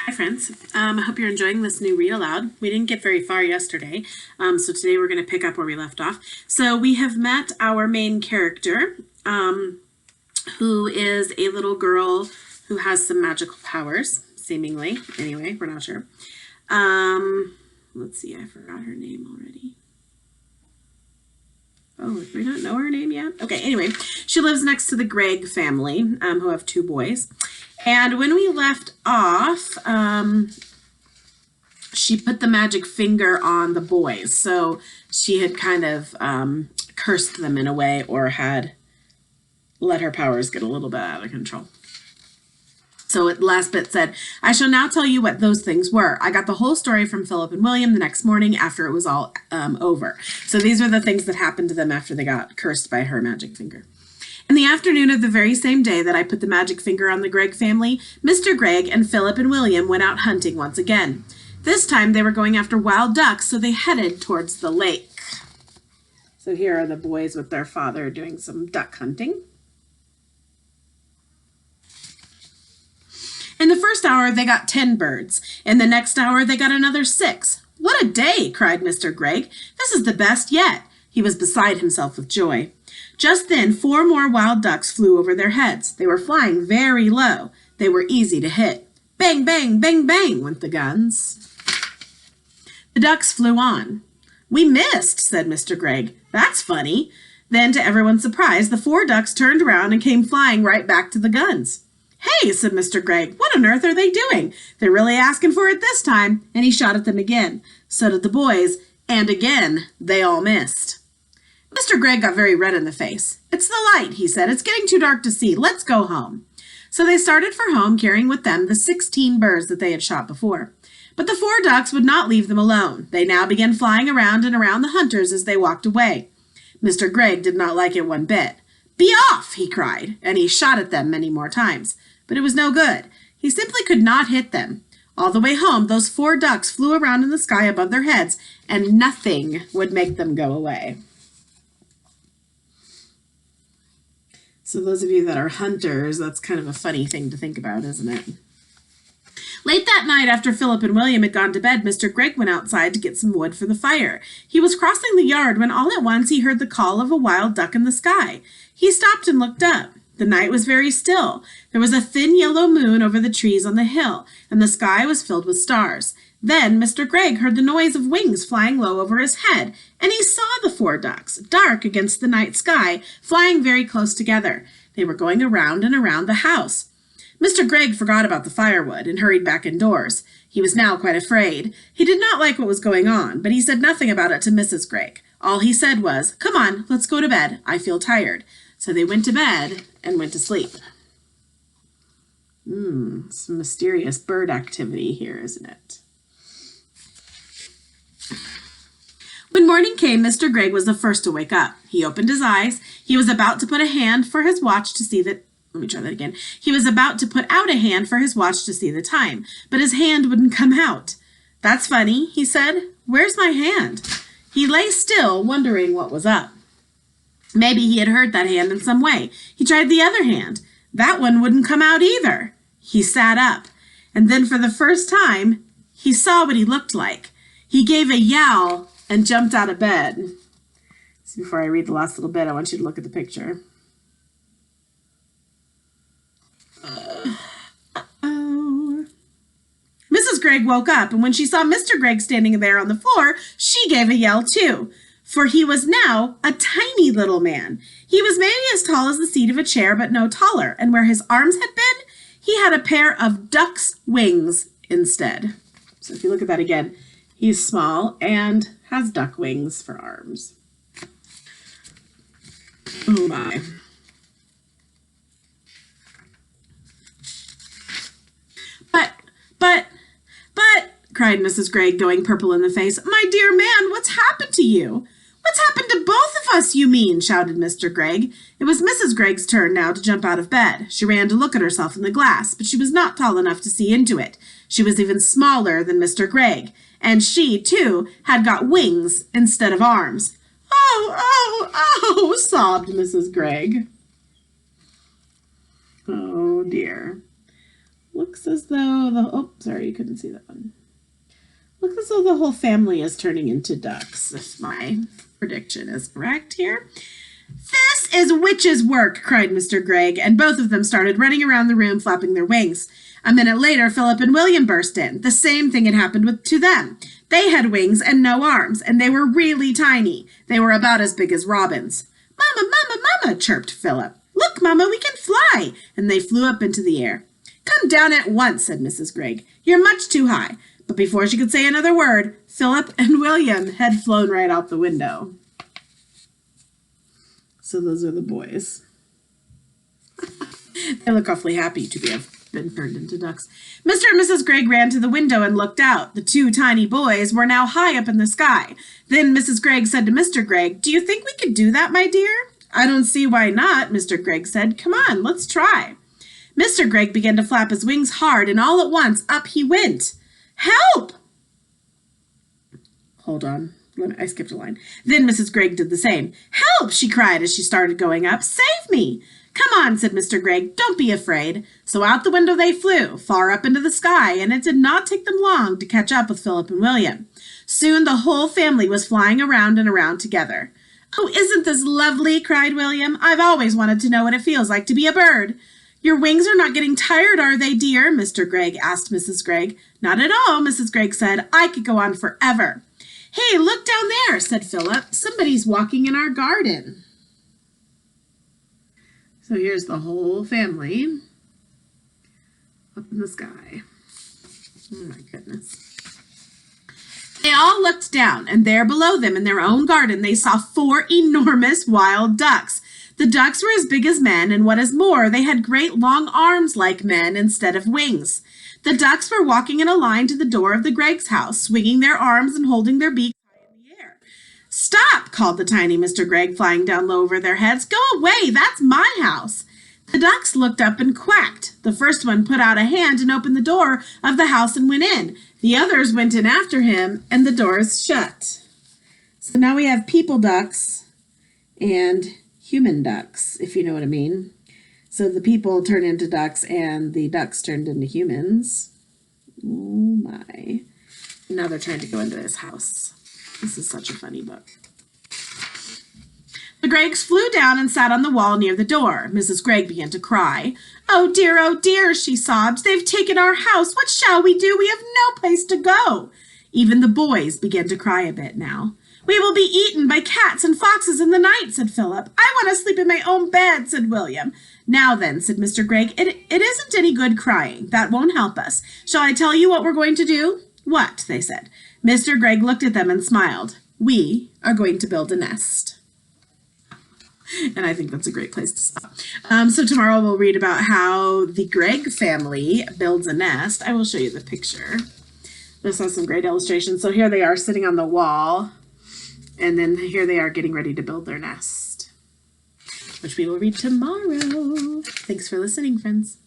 Hi friends, I hope you're enjoying this new read aloud. We didn't get very far yesterday, so today we're going to pick up where we left off. So we have met our main character, who is a little girl who has some magical powers, seemingly. Anyway, we're not sure. Let's see, I forgot her name already. Oh, we don't know her name yet? Okay, anyway, she lives next to the Gregg family, who have 2 boys. And when we left off, she put the magic finger on the boys. So she had kind of cursed them in a way, or had let her powers get a little bit out of control. So the last bit said, I shall now tell you what those things were. I got the whole story from Philip and William the next morning after it was all over. So these were the things that happened to them after they got cursed by her magic finger. In the afternoon of the very same day that I put the magic finger on the Gregg family, Mr. Gregg and Philip and William went out hunting once again. This time they were going after wild ducks, so they headed towards the lake. So here are the boys with their father doing some duck hunting. In the first hour, they got 10 birds. In the next hour, they got another 6. What a day, cried Mr. Gregg. This is the best yet. He was beside himself with joy. Just then, 4 more wild ducks flew over their heads. They were flying very low. They were easy to hit. Bang, bang, bang, bang went the guns. The ducks flew on. We missed, said Mr. Gregg. That's funny. Then, to everyone's surprise, the 4 ducks turned around and came flying right back to the guns. Hey, said Mr. Gregg, what on earth are they doing? They're really asking for it this time. And he shot at them again. So did the boys, and again, they all missed. Mr. Gregg got very red in the face. It's the light, he said. It's getting too dark to see. Let's go home. So they started for home, carrying with them the 16 birds that they had shot before. But the 4 ducks would not leave them alone. They now began flying around and around the hunters as they walked away. Mr. Gregg did not like it one bit. Be off, he cried, and he shot at them many more times. But it was no good. He simply could not hit them. All the way home, those 4 ducks flew around in the sky above their heads, and nothing would make them go away. So those of you that are hunters, that's kind of a funny thing to think about, isn't it? Late that night, after Philip and William had gone to bed, Mr. Gregg went outside to get some wood for the fire. He was crossing the yard when all at once he heard the call of a wild duck in the sky. He stopped and looked up. The night was very still. There was a thin yellow moon over the trees on the hill, and the sky was filled with stars. Then Mr. Gregg heard the noise of wings flying low over his head, and he saw the 4 ducks, dark against the night sky, flying very close together. They were going around and around the house. Mr. Gregg forgot about the firewood and hurried back indoors. He was now quite afraid. He did not like what was going on, but he said nothing about it to Mrs. Gregg. All he said was, "Come on, let's go to bed. I feel tired." So they went to bed and went to sleep. Some mysterious bird activity here, isn't it? When morning came, Mr. Gregg was the first to wake up. He opened his eyes. He was about to put a hand for his watch to see that. Let me try that again. He was about to put out a hand for his watch to see the time, but his hand wouldn't come out. That's funny, he said. Where's my hand? He lay still, wondering what was up. Maybe he had hurt that hand in some way. He tried the other hand. That one wouldn't come out either. He sat up, and then for the first time, he saw what he looked like. He gave a yowl and jumped out of bed. So before I read the last little bit, I want you to look at the picture. Mrs. Gregg woke up, and when she saw Mr. Gregg standing there on the floor, she gave a yell too. For he was now a tiny little man. He was maybe as tall as the seat of a chair, but no taller, and where his arms had been, he had a pair of duck's wings instead. So if you look at that again, he's small and has duck wings for arms. Oh my. But, cried Mrs. Gregg, going purple in the face, my dear man, what's happened to you? What's happened to both of us, you mean? Shouted Mr. Gregg. It was Mrs. Gregg's turn now to jump out of bed. She ran to look at herself in the glass, but she was not tall enough to see into it. She was even smaller than Mr. Gregg, and she, too, had got wings instead of arms. Oh, oh, oh, sobbed Mrs. Gregg. Oh, dear. Looks as though sorry, you couldn't see that one. Looks as though the whole family is turning into ducks, if my prediction is correct here. This is witch's work, cried Mr. Gregg, and both of them started running around the room, flapping their wings. A minute later, Philip and William burst in. The same thing had happened to them. They had wings and no arms, and they were really tiny. They were about as big as robins. Mama, Mama, Mama, chirped Philip. Look, Mama, we can fly! And they flew up into the air. Come down at once, said Mrs. Gregg. You're much too high. But before she could say another word, Philip and William had flown right out the window. So those are the boys. They look awfully happy to have been turned into ducks. Mr. and Mrs. Gregg ran to the window and looked out. The two tiny boys were now high up in the sky. Then Mrs. Gregg said to Mr. Gregg, "Do you think we could do that, my dear?" "I don't see why not," Mr. Gregg said. "Come on, let's try." Mr. Gregg began to flap his wings hard, and all at once up he went. "Help!" Hold on. I skipped a line. Then Mrs. Gregg did the same. "Help!" she cried as she started going up. "Save me!" "Come on," said Mr. Gregg. "Don't be afraid." So out the window they flew, far up into the sky, and it did not take them long to catch up with Philip and William. Soon the whole family was flying around and around together. "Oh, isn't this lovely?" cried William. "I've always wanted to know what it feels like to be a bird." "Your wings are not getting tired, are they, dear?" Mr. Gregg asked Mrs. Gregg. "Not at all," Mrs. Gregg said. "I could go on forever." "Hey, look down there," said Philip. "Somebody's walking in our garden." So here's the whole family up in the sky. Oh my goodness. They all looked down, and there below them in their own garden they saw 4 enormous wild ducks. The ducks were as big as men, and what is more, they had great long arms like men instead of wings. The ducks were walking in a line to the door of the Greggs' house, swinging their arms and holding their beaks high in the air. "Stop!" called the tiny Mr. Gregg, flying down low over their heads. "Go away! That's my house!" The ducks looked up and quacked. The first one put out a hand and opened the door of the house and went in. The others went in after him, and the doors shut. So now we have people ducks and human ducks, if you know what I mean. So the people turned into ducks and the ducks turned into humans. Oh my. Now they're trying to go into this house. This is such a funny book. The Greggs flew down and sat on the wall near the door. Mrs. Gregg began to cry. Oh dear, she sobbed. "They've taken our house. What shall we do? We have no place to go." Even the boys began to cry a bit now. "We will be eaten by cats and foxes in the night," said Philip. "I want to sleep in my own bed," said William. "Now then," said Mr. Gregg, it isn't any good crying. That won't help us. Shall I tell you what we're going to do?" "What?" they said. Mr. Gregg looked at them and smiled. "We are going to build a nest." And I think that's a great place to stop. So tomorrow we'll read about how the Gregg family builds a nest. I will show you the picture. This has some great illustrations. So here they are sitting on the wall. And then here they are getting ready to build their nest, which we will read tomorrow. Thanks for listening, friends.